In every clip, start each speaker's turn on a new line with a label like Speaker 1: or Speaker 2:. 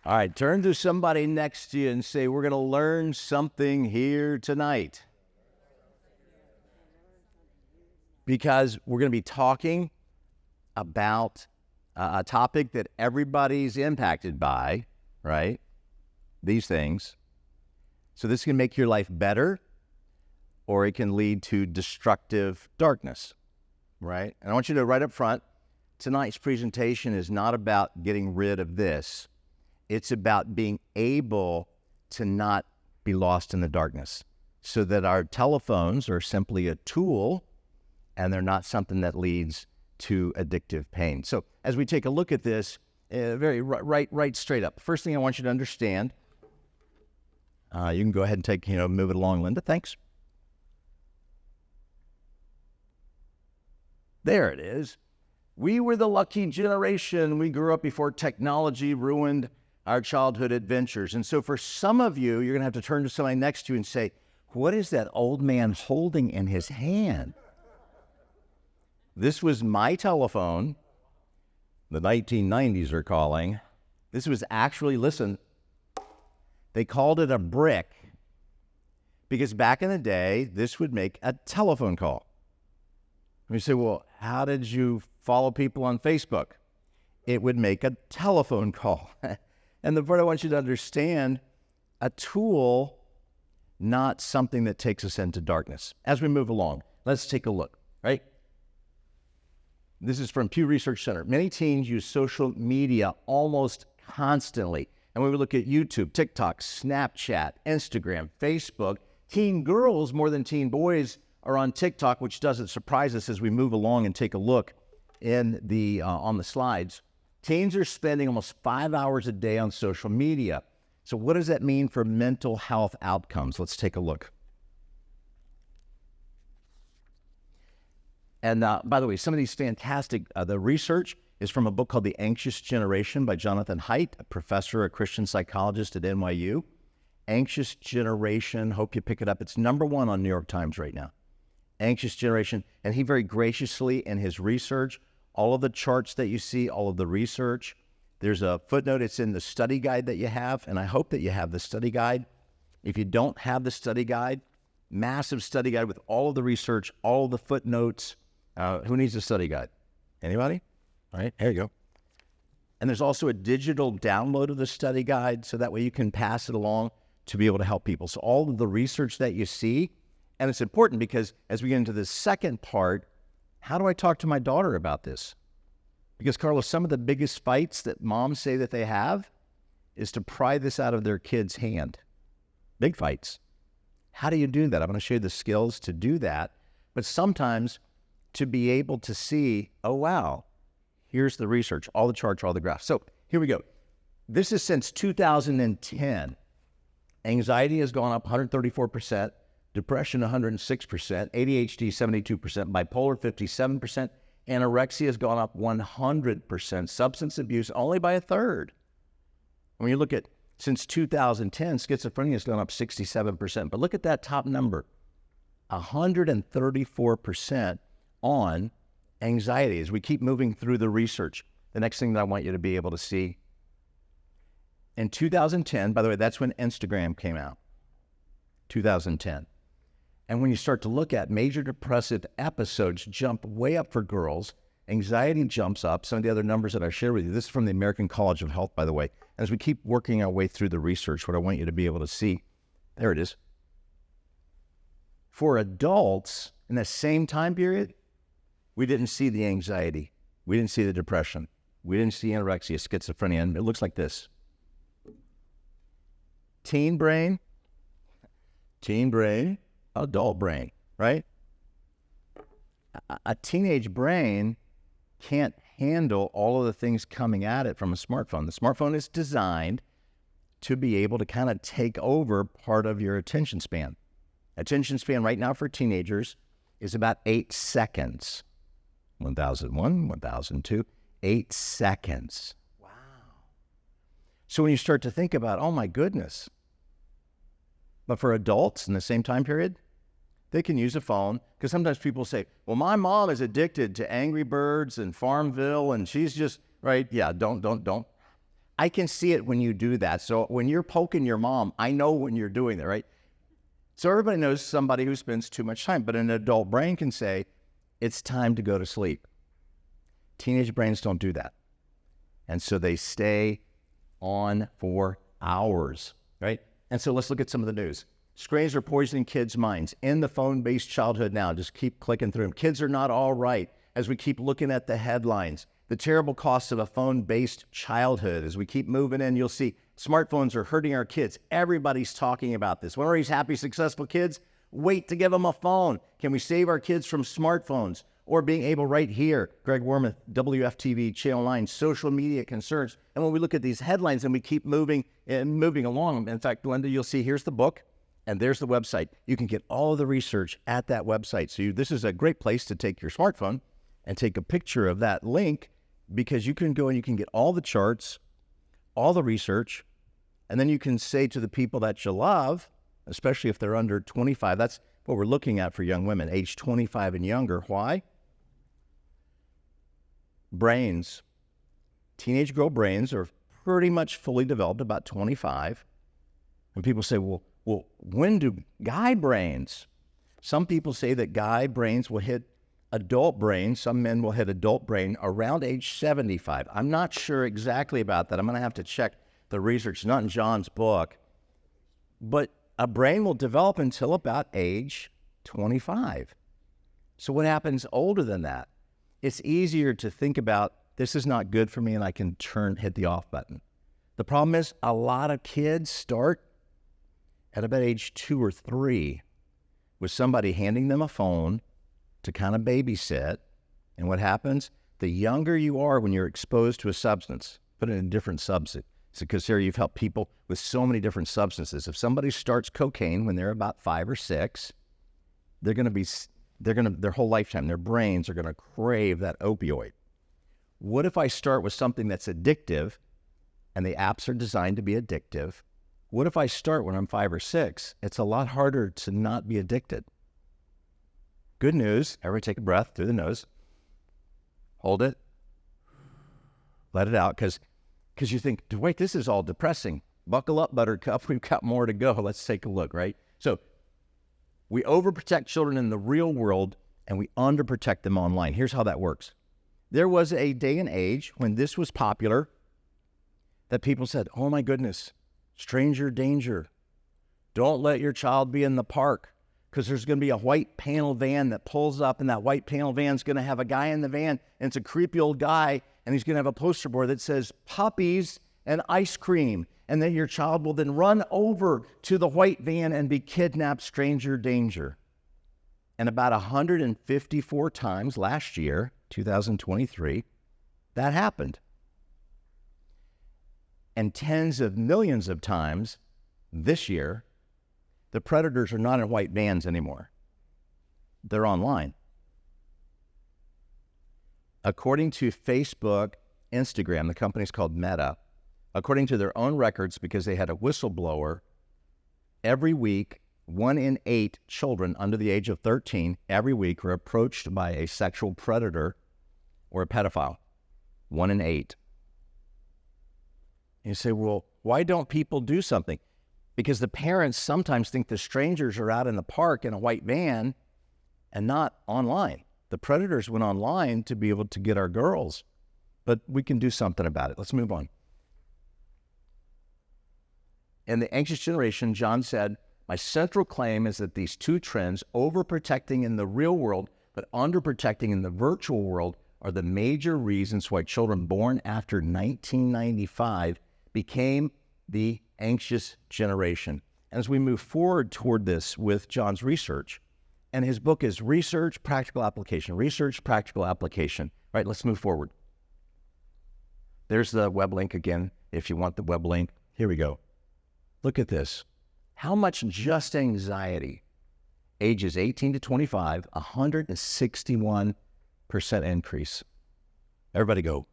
Speaker 1: All right, turn to somebody next to you and say, we're going to learn something here tonight. Because we're going to be talking about a topic that everybody's impacted by, right? These things. So this can make your life better, or it can lead to destructive darkness, right? And I want you to right up front, tonight's presentation is not about getting rid of this. It's about being able to not be lost in the darkness, so that our telephones are simply a tool and they're not something that leads to addictive pain. So as we take a look at this, very right straight up. First thing I want you to understand, you can go ahead and move it along, Linda. Thanks. There it is. We were the lucky generation. We grew up before technology ruined our childhood adventures. And so for some of you, you're going to have to turn to somebody next to you and say, what is that old man holding in his hand? This was my telephone. The 1990s are calling. This was actually, listen, they called it a brick because back in the day, this would make a telephone call. And you say, well, how did you follow people on Facebook? It would make a telephone call. And the part I want you to understand, a tool, not something that takes us into darkness. As we move along, let's take a look, right? This is from Pew Research Center. Many teens use social media almost constantly. And when we look at YouTube, TikTok, Snapchat, Instagram, Facebook, teen girls more than teen boys are on TikTok, which doesn't surprise us as we move along and take a look in on the slides. Teens are spending almost 5 hours a day on social media. So what does that mean for mental health outcomes? Let's take a look. And by the way, some of these fantastic, the research is from a book called The Anxious Generation by Jonathan Haidt, a professor, a Christian psychologist at NYU. Anxious Generation, hope you pick it up. It's #1 on New York Times right now. Anxious Generation. And he very graciously, in his research, all of the charts that you see, all of the research, there's a footnote. It's in the study guide that you have, and I hope that you have the study guide. If you don't have the study guide, massive study guide with all of the research, all of the footnotes. Who needs a study guide? Anybody? All right, here you go. And there's also a digital download of the study guide, so that way you can pass it along to be able to help people. So all of the research that you see, and it's important because as we get into the second part, how do I talk to my daughter about this? Because, Carlos, some of the biggest fights that moms say that they have is to pry this out of their kid's hand. Big fights. How do you do that? I'm going to show you the skills to do that. But sometimes to be able to see, oh, wow, here's the research, all the charts, all the graphs. So here we go. This is since 2010. Anxiety has gone up 134%. Depression, 106%, ADHD, 72%, bipolar, 57%, anorexia has gone up 100%, substance abuse only by 1/3. When you look at since 2010, schizophrenia has gone up 67%. But look at that top number, 134% on anxiety. As we keep moving through the research, the next thing that I want you to be able to see, in 2010, by the way, that's when Instagram came out, 2010. And when you start to look at major depressive episodes jump way up for girls, anxiety jumps up, some of the other numbers that I share with you. This is from the American College of Health, by the way. As we keep working our way through the research, what I want you to be able to see, there it is. For adults in the same time period, we didn't see the anxiety. We didn't see the depression. We didn't see anorexia, schizophrenia, and it looks like this. Teen brain, adult brain, right? A teenage brain can't handle all of the things coming at it from a smartphone. The smartphone is designed to be able to kind of take over part of your attention span. Attention span right now for teenagers is about 8 seconds. 1001, 1002, 8 seconds. Wow. So when you start to think about, oh my goodness, but for adults in the same time period, they can use a phone, because sometimes people say, well, my mom is addicted to Angry Birds and Farmville, and she's just, right? Yeah, don't. I can see it when you do that. So when you're poking your mom, I know when you're doing that, right? So everybody knows somebody who spends too much time, but an adult brain can say, it's time to go to sleep. Teenage brains don't do that. And so they stay on for hours, right? And so let's look at some of the news. Screens are poisoning kids' minds. In the phone-based childhood now, just keep clicking through them. Kids are not all right as we keep looking at the headlines. The terrible costs of a phone-based childhood. As we keep moving in, you'll see smartphones are hurting our kids. Everybody's talking about this. When are these happy, successful kids? Wait to give them a phone. Can we save our kids from smartphones? Or being able right here, Greg Wormuth, WFTV, Channel 9, social media concerns. And when we look at these headlines and we keep moving along, in fact, Glenda, you'll see here's the book and there's the website. You can get all of the research at that website. So this is a great place to take your smartphone and take a picture of that link, because you can go and you can get all the charts, all the research, and then you can say to the people that you love, especially if they're under 25, that's what we're looking at for young women, age 25 and younger. Why? Brains. Teenage girl brains are pretty much fully developed about 25. And people say, well, when do guy brains? Some people say that guy brains will hit adult brain. Some men will hit adult brain around age 75. I'm not sure exactly about that. I'm going to have to check the research, not in John's book. But a brain will develop until about age 25. So what happens older than that? It's easier to think about, this is not good for me, and I can hit the off button. The problem is a lot of kids start at about age 2 or 3 with somebody handing them a phone to kind of babysit. And what happens? The younger you are when you're exposed to a substance, put it in a different substance, because here you've helped people with so many different substances. If somebody starts cocaine when they're about 5 or 6, their whole lifetime, their brains are going to crave that opioid. What if I start with something that's addictive, and the apps are designed to be addictive? What if I start when I'm 5 or 6? It's a lot harder to not be addicted. Good news, everybody take a breath through the nose. Hold it. Let it out, because you think, wait, this is all depressing. Buckle up, Buttercup. We've got more to go. Let's take a look, right? So we overprotect children in the real world, and we underprotect them online. Here's how that works. There was a day and age when this was popular that people said, oh my goodness, stranger danger. Don't let your child be in the park, because there's going to be a white panel van that pulls up, and that white panel van's going to have a guy in the van, and it's a creepy old guy, and he's going to have a poster board that says puppies and ice cream. And then your child will then run over to the white van and be kidnapped, stranger danger. And about 154 times last year, 2023, that happened. And tens of millions of times this year, the predators are not in white vans anymore. They're online. According to Facebook, Instagram, the company's called Meta, according to their own records, because they had a whistleblower, every week, 1 in 8 children under the age of 13 every week were approached by a sexual predator or a pedophile. 1 in 8. And you say, well, why don't people do something? Because the parents sometimes think the strangers are out in the park in a white van and not online. The predators went online to be able to get our girls, but we can do something about it. Let's move on. In the anxious generation, John said, my central claim is that these two trends, overprotecting in the real world, but underprotecting in the virtual world, are the major reasons why children born after 1995 became the anxious generation. And as we move forward toward this with John's research, and his book is Research, Practical Application. Research, Practical Application. All right, let's move forward. There's the web link again, if you want the web link. Here we go. Look at this. How much just anxiety? Ages 18 to 25, 161% increase. Everybody go,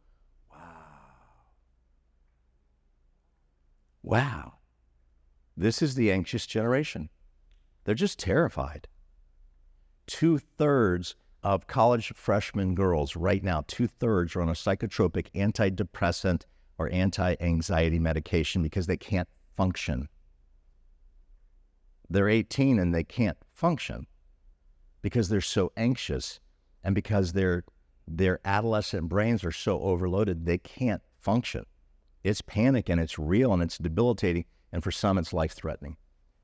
Speaker 1: wow. Wow. This is the anxious generation. They're just terrified. 2/3 of college freshman girls right now, 2/3 are on a psychotropic, antidepressant, or anti-anxiety medication because they can't function. They're 18 and they can't function because they're so anxious, and because their adolescent brains are so overloaded, they can't function. It's panic, and it's real, and it's debilitating, and for some, it's life-threatening.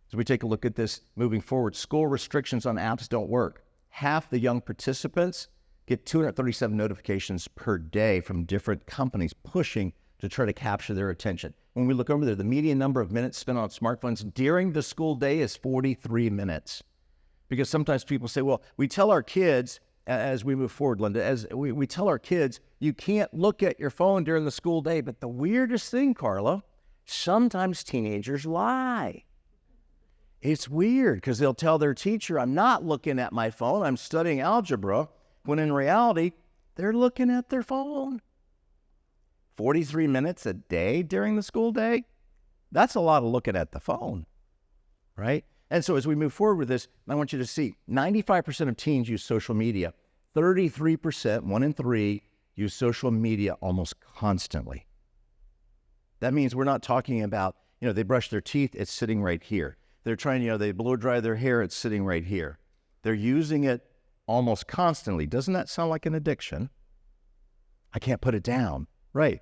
Speaker 1: So we take a look at this moving forward. School restrictions on apps don't work. Half the young participants get 237 notifications per day from different companies pushing to try to capture their attention. When we look over there, the median number of minutes spent on smartphones during the school day is 43 minutes. Because sometimes people say, well, we tell our kids, as we move forward, Linda, as we tell our kids, you can't look at your phone during the school day. But the weirdest thing, Carla, sometimes teenagers lie. It's weird because they'll tell their teacher, I'm not looking at my phone, I'm studying algebra, when in reality, they're looking at their phone. 43 minutes a day during the school day? That's a lot of looking at the phone, right? And so as we move forward with this, I want you to see 95% of teens use social media. 33%, 1 in 3, use social media almost constantly. That means we're not talking about, they brush their teeth, it's sitting right here. They're trying, they blow dry their hair, it's sitting right here. They're using it almost constantly. Doesn't that sound like an addiction? I can't put it down. Right.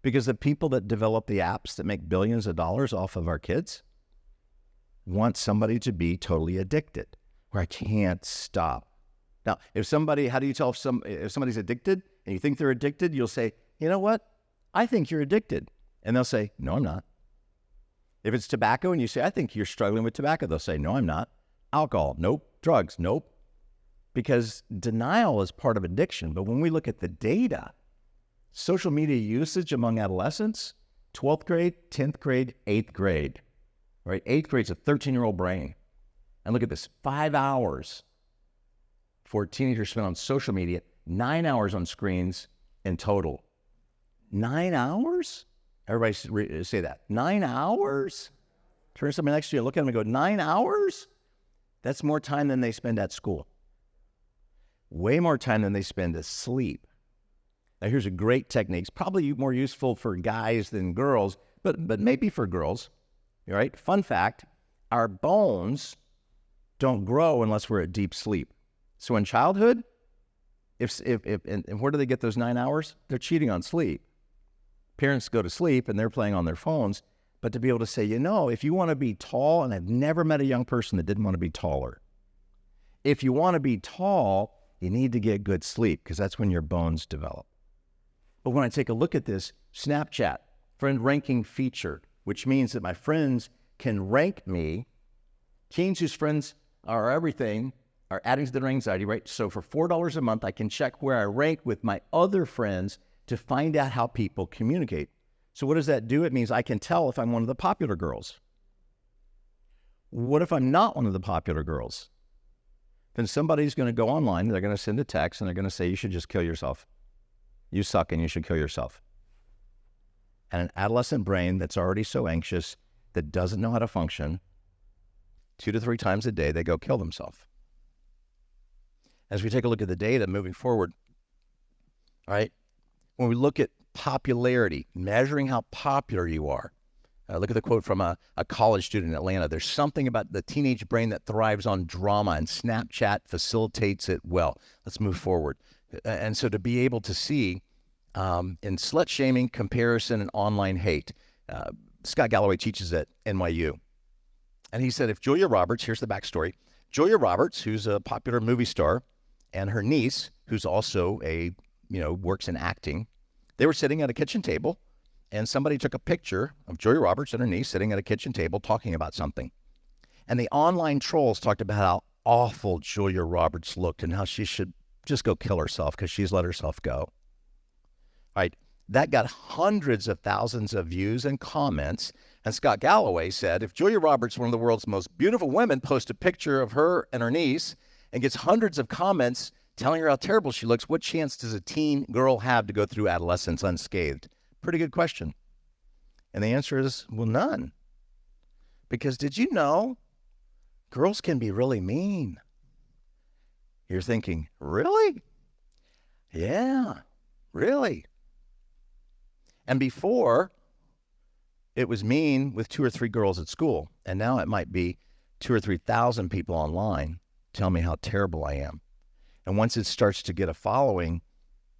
Speaker 1: Because the people that develop the apps that make billions of dollars off of our kids want somebody to be totally addicted, where I can't stop. Now, how do you tell if somebody's addicted and you think they're addicted? You'll say, you know what? I think you're addicted. And they'll say, no, I'm not. If it's tobacco and you say, I think you're struggling with tobacco, they'll say, no, I'm not. Alcohol, nope. Drugs, nope. Because denial is part of addiction. But when we look at the data, social media usage among adolescents, 12th grade, 10th grade, 8th grade, right? 8th grade's a 13-year-old brain. And look at this, 5 hours for teenagers spent on social media, 9 hours on screens in total. 9 hours? Everybody say that. 9 hours? Turn to somebody next to you, look at them and go, 9 hours? That's more time than they spend at school. Way more time than they spend asleep. Now, here's a great technique. It's probably more useful for guys than girls, but maybe for girls. All right? Fun fact, our bones don't grow unless we're at deep sleep. So in childhood, and where do they get those 9 hours? They're cheating on sleep. Parents go to sleep and they're playing on their phones. But to be able to say, if you want to be tall, and I've never met a young person that didn't want to be taller. If you want to be tall, you need to get good sleep because that's when your bones develop. But when I take a look at this, Snapchat, friend ranking feature, which means that my friends can rank me. Teens whose friends are everything are adding to their anxiety, right? So for $4 a month, I can check where I rank with my other friends to find out how people communicate. So what does that do? It means I can tell if I'm one of the popular girls. What if I'm not one of the popular girls? Then somebody's going to go online, they're going to send a text, and they're going to say, you should just kill yourself. You suck and you should kill yourself. And an adolescent brain that's already so anxious, that doesn't know how to function, 2 to 3 times a day, they go kill themselves. As we take a look at the data moving forward, all right, when we look at popularity, measuring how popular you are, look at the quote from a college student in Atlanta. There's something about the teenage brain that thrives on drama, and Snapchat facilitates it well. Let's move forward. And so to be able to see in slut shaming, comparison, and online hate, Scott Galloway teaches at NYU. And he said, if Julia Roberts, here's the backstory, Julia Roberts, who's a popular movie star, and her niece, who's also works in acting, they were sitting at a kitchen table, and somebody took a picture of Julia Roberts and her niece sitting at a kitchen table talking about something. And the online trolls talked about how awful Julia Roberts looked and how she should just go kill herself because she's let herself go. All right, that got hundreds of thousands of views and comments. And Scott Galloway said, if Julia Roberts, one of the world's most beautiful women, posts a picture of her and her niece and gets hundreds of comments telling her how terrible she looks, what chance does a teen girl have to go through adolescence unscathed? Pretty good question. And the answer is, well, none. Because did you know girls can be really mean? You're thinking, really? Yeah, really? And before, it was mean with 2 or 3 girls at school. And now it might be 2 or 3,000 people online tell me how terrible I am. And once it starts to get a following,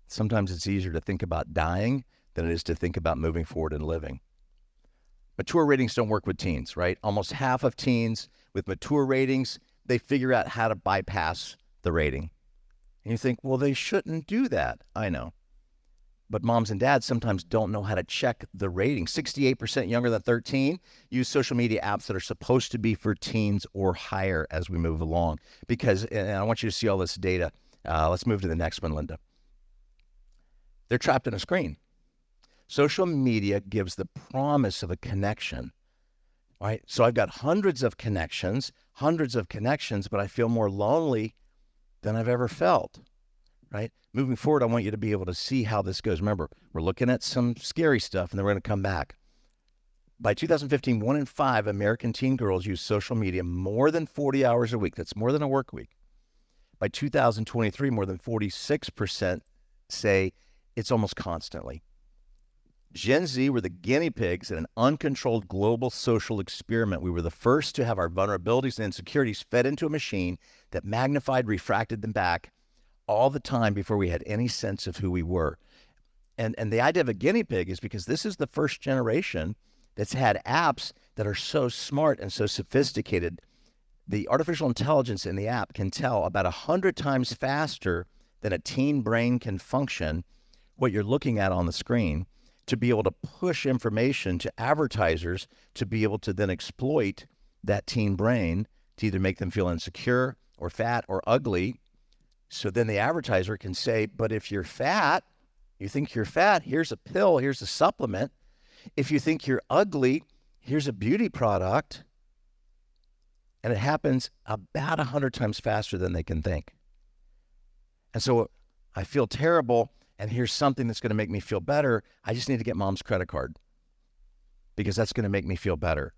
Speaker 1: sometimes it's easier to think about dying than it is to think about moving forward and living. Mature ratings don't work with teens, right? Almost half of teens with mature ratings, they figure out how to bypass the rating. And you think, well, they shouldn't do that. I know. But moms and dads sometimes don't know how to check the rating. 68% younger than 13 use social media apps that are supposed to be for teens or higher as we move along. Because, and I want you to see all this data. Let's move to the next one, Linda. They're trapped in a screen. Social media gives the promise of a connection, right? So I've got hundreds of connections, but I feel more lonely than I've ever felt, right? Moving forward, I want you to be able to see how this goes. Remember, we're looking at some scary stuff, and then we're going to come back. By 2015, 1 in 5 American teen girls use social media more than 40 hours a week. That's more than a work week. By 2023, more than 46% say it's almost constantly. Gen Z were the guinea pigs in an uncontrolled global social experiment. We were the first to have our vulnerabilities and insecurities fed into a machine that magnified, refracted them back all the time before we had any sense of who we were. And the idea of a guinea pig is because this is the first generation that's had apps that are so smart and so sophisticated. The artificial intelligence in the app can tell about 100 times faster than a teen brain can function what you're looking at on the screen, to be able to push information to advertisers to be able to then exploit that teen brain to either make them feel insecure or fat or ugly. So then the advertiser can say, but if you're fat, you think you're fat, here's a pill, here's a supplement. If you think you're ugly, here's a beauty product. And it happens about 100 times faster than they can think. And so I feel terrible, and here's something that's going to make me feel better. I just need to get mom's credit card because that's going to make me feel better.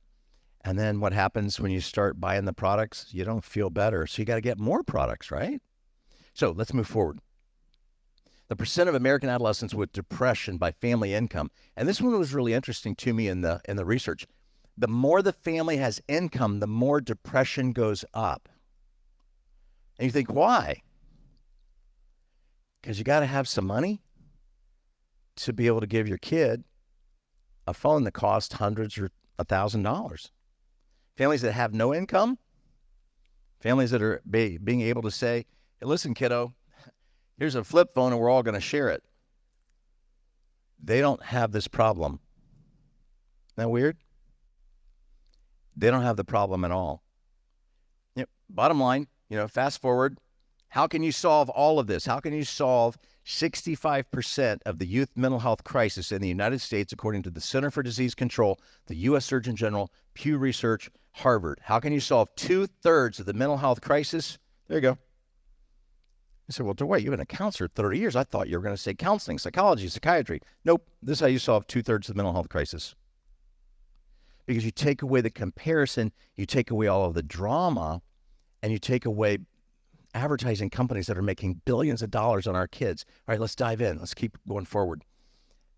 Speaker 1: And then what happens when you start buying the products? You don't feel better. So you got to get more products, right? So let's move forward. The percent of American adolescents with depression by family income. And this one was really interesting to me in the research. The more the family has income, the more depression goes up. And you think, why? Because you got to have some money to be able to give your kid a phone that costs hundreds or $1,000. Families that have no income, families that are being able to say, hey, listen, kiddo, here's a flip phone and we're all going to share it. They don't have this problem. Isn't that weird? They don't have the problem at all. Bottom line, fast forward. How can you solve all of this? How can you solve 65% of the youth mental health crisis in the United States, according to the Center for Disease Control, the U.S. Surgeon General, Pew Research, Harvard? How can you solve 2/3 of the mental health crisis? There you go. I said, well, Dwight, you've been a counselor 30 years. I thought you were going to say counseling, psychology, psychiatry. Nope. This is how you solve 2/3 of the mental health crisis. Because you take away the comparison, you take away all of the drama, and you take away advertising companies that are making billions of dollars on our kids. All right, let's dive in. Let's keep going forward.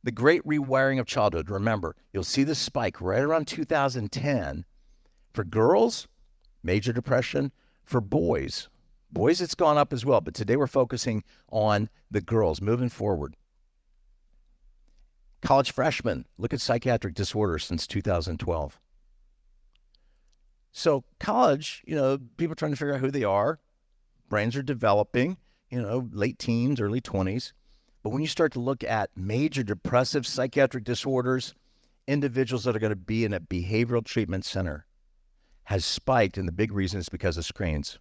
Speaker 1: The great rewiring of childhood. Remember, you'll see the spike right around 2010. For girls, major depression. For boys, it's gone up as well. But today we're focusing on the girls moving forward. College freshmen, look at psychiatric disorders since 2012. So college, people trying to figure out who they are. Brains are developing, late teens, early 20s. But when you start to look at major depressive psychiatric disorders, individuals that are going to be in a behavioral treatment center has spiked, and the big reason is because of screens.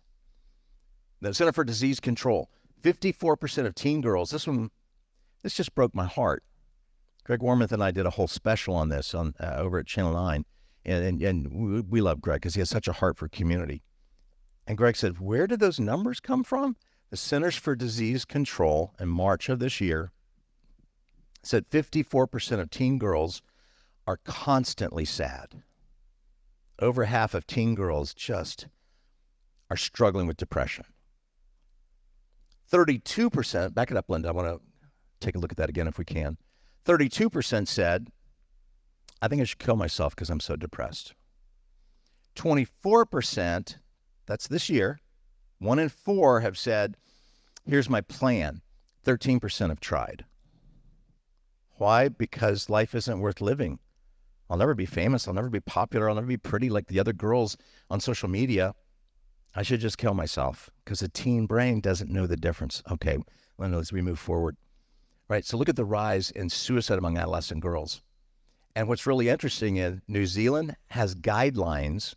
Speaker 1: The Center for Disease Control, 54% of teen girls, this just broke my heart. Greg Warmoth and I did a whole special on this over at Channel 9, and we love Greg because he has such a heart for community. And Greg said, where did those numbers come from? The Centers for Disease Control in March of this year said 54% of teen girls are constantly sad. Over half of teen girls just are struggling with depression. 32%, back it up, Linda, I want to take a look at that again if we can. 32% said, I think I should kill myself because I'm so depressed. 24%, that's this year, 1 in 4 have said, here's my plan. 13% have tried. Why? Because life isn't worth living. I'll never be famous. I'll never be popular. I'll never be pretty like the other girls on social media. I should just kill myself because the teen brain doesn't know the difference. Okay, as we move forward. Right, so look at the rise in suicide among adolescent girls. And what's really interesting is New Zealand has guidelines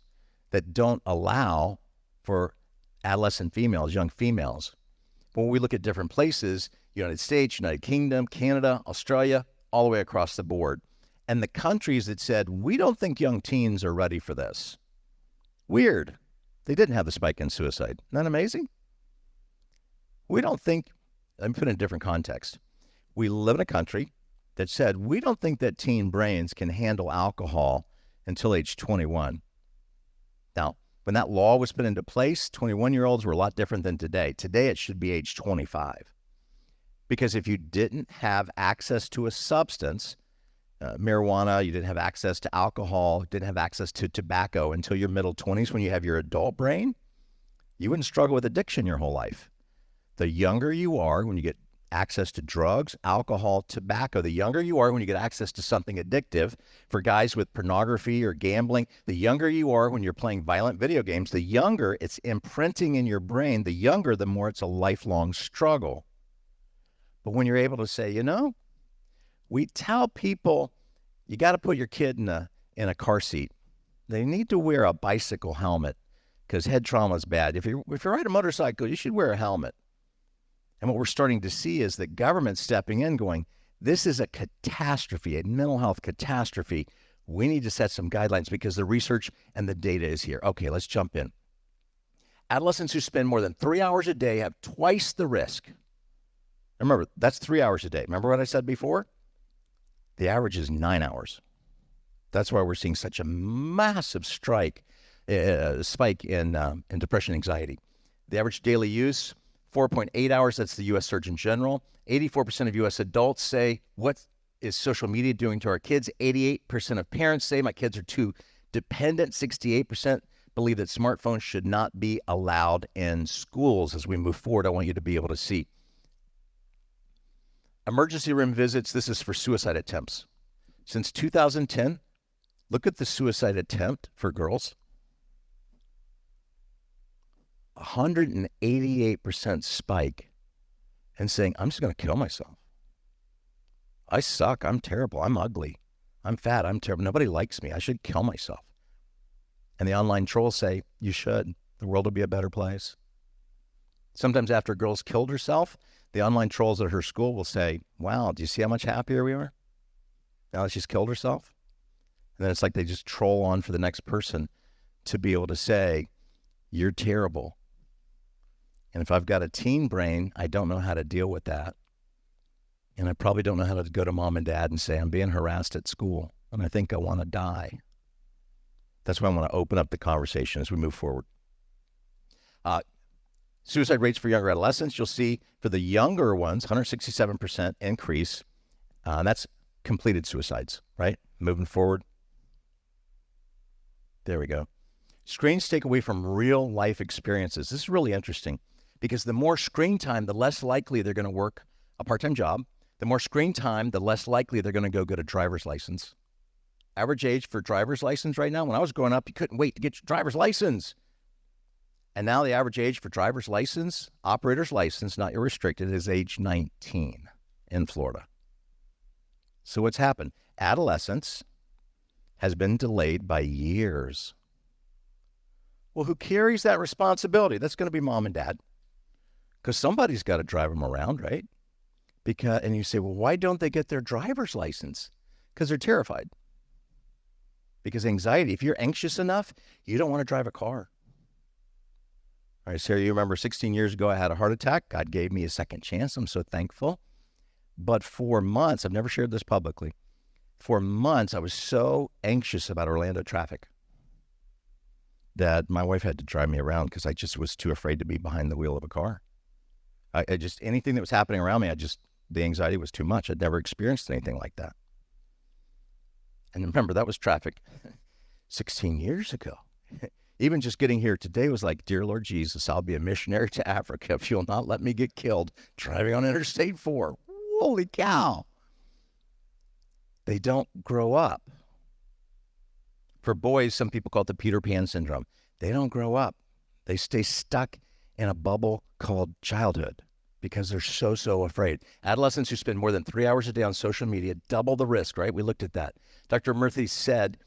Speaker 1: that don't allow for adolescent females, young females. But when we look at different places, United States, United Kingdom, Canada, Australia, all the way across the board. And the countries that said, we don't think young teens are ready for this. Weird. They didn't have the spike in suicide. Isn't that amazing? We don't think, let me put it in a different context. We live in a country that said, we don't think that teen brains can handle alcohol until age 21. Now, when that law was put into place, 21-year-olds were a lot different than today. Today, it should be age 25. Because if you didn't have access to a substance, marijuana, you didn't have access to alcohol, didn't have access to tobacco until your middle 20s when you have your adult brain, you wouldn't struggle with addiction your whole life. The younger you are when you get access to drugs, alcohol, tobacco, the younger you are when you get access to something addictive. For guys with pornography or gambling, the younger you are when you're playing violent video games, the younger it's imprinting in your brain, the younger, the more it's a lifelong struggle. But when you're able to say, we tell people you got to put your kid in a car seat. They need to wear a bicycle helmet because head trauma is bad. If you ride a motorcycle, you should wear a helmet. And what we're starting to see is the government stepping in going, this is a catastrophe, a mental health catastrophe. We need to set some guidelines because the research and the data is here. Okay, let's jump in. Adolescents who spend more than 3 hours a day have twice the risk. Remember, that's 3 hours a day. Remember what I said before? The average is 9 hours. That's why we're seeing such a massive spike in depression and anxiety. The average daily use, 4.8 hours. That's the U.S. Surgeon General. 84% of U.S. adults say, what is social media doing to our kids? 88% of parents say my kids are too dependent. 68% believe that smartphones should not be allowed in schools. As we move forward, I want you to be able to see. Emergency room visits, this is for suicide attempts. Since 2010, look at the suicide attempt for girls. 188% spike and saying, I'm just going to kill myself. I suck. I'm terrible. I'm ugly. I'm fat. I'm terrible. Nobody likes me. I should kill myself. And the online trolls say, you should. The world will be a better place. Sometimes after a girl's killed herself, the online trolls at her school will say, wow, do you see how much happier we are now that she's killed herself? And then it's like they just troll on for the next person to be able to say, you're terrible. And if I've got a teen brain, I don't know how to deal with that. And I probably don't know how to go to mom and dad and say, I'm being harassed at school and I think I want to die. That's why I want to open up the conversation as we move forward. Suicide rates for younger adolescents, you'll see for the younger ones, 167% increase. That's completed suicides, right? Moving forward. There we go. Screens take away from real life experiences. This is really interesting because the more screen time, the less likely they're going to work a part-time job. The more screen time, the less likely they're going to go get a driver's license. Average age for driver's license right now, when I was growing up, you couldn't wait to get your driver's license. And now the average age for driver's license, operator's license, not your restricted, is age 19 in Florida. So what's happened? Adolescence has been delayed by years. Well, who carries that responsibility? That's going to be mom and dad. Because somebody's got to drive them around, right? And you say, well, why don't they get their driver's license? Because they're terrified. Because anxiety, if you're anxious enough, you don't want to drive a car. All right, Sarah, you remember 16 years ago, I had a heart attack. God gave me a second chance. I'm so thankful. But for months, I've never shared this publicly. For months, I was so anxious about Orlando traffic that my wife had to drive me around because I just was too afraid to be behind the wheel of a car. I just, anything that was happening around me, I just the anxiety was too much. I'd never experienced anything like that. And remember, that was traffic 16 years ago. Even just getting here today was like, dear Lord Jesus, I'll be a missionary to Africa if you'll not let me get killed driving on Interstate 4. Holy cow. They don't grow up. For boys, some people call it the Peter Pan syndrome. They don't grow up. They stay stuck in a bubble called childhood because they're so afraid. Adolescents who spend more than 3 hours a day on social media double the risk, right? We looked at that. Dr. Murthy said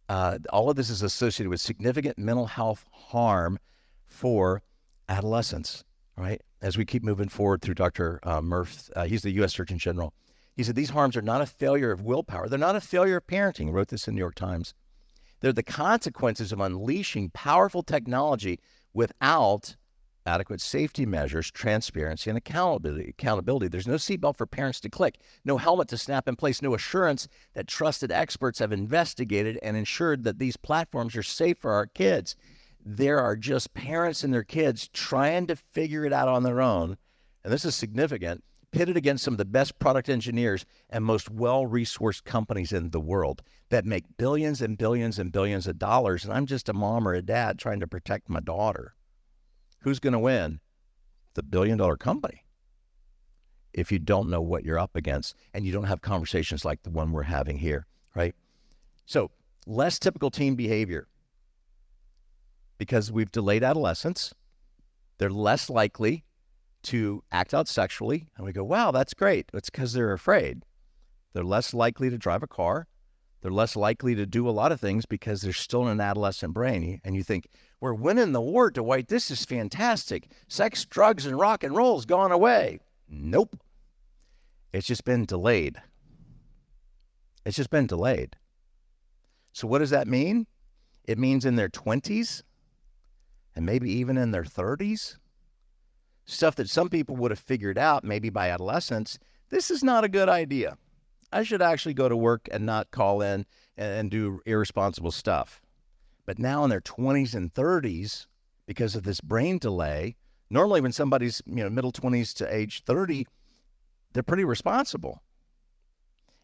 Speaker 1: all of this is associated with significant mental health harm for adolescents, right? As we keep moving forward through Dr. Murph, he's the U.S. Surgeon General. He said these harms are not a failure of willpower. They're not a failure of parenting. He wrote this in the New York Times. They're the consequences of unleashing powerful technology without adequate safety measures, transparency, and accountability. There's no seatbelt for parents to click, no helmet to snap in place, no assurance that trusted experts have investigated and ensured that these platforms are safe for our kids. There are just parents and their kids trying to figure it out on their own, and this is significant, pitted against some of the best product engineers and most well-resourced companies in the world that make billions and billions and billions of dollars, and I'm just a mom or a dad trying to protect my daughter. Who's going to win? The billion-dollar company. If you don't know what you're up against and you don't have conversations like the one we're having here, right? So less typical teen behavior. Because we've delayed adolescence, they're less likely to act out sexually. And we go, wow, that's great. It's because they're afraid. They're less likely to drive a car. They're less likely to do a lot of things because they're still in an adolescent brain. And you think, we're winning the war, Dwight. This is fantastic. Sex, drugs, and rock and roll's gone away. Nope. It's just been delayed. It's just been delayed. So what does that mean? It means in their 20s and maybe even in their 30s, stuff that some people would have figured out maybe by adolescence, this is not a good idea. I should actually go to work and not call in and do irresponsible stuff. But now in their 20s and 30s, because of this brain delay, normally when somebody's middle 20s to age 30, they're pretty responsible.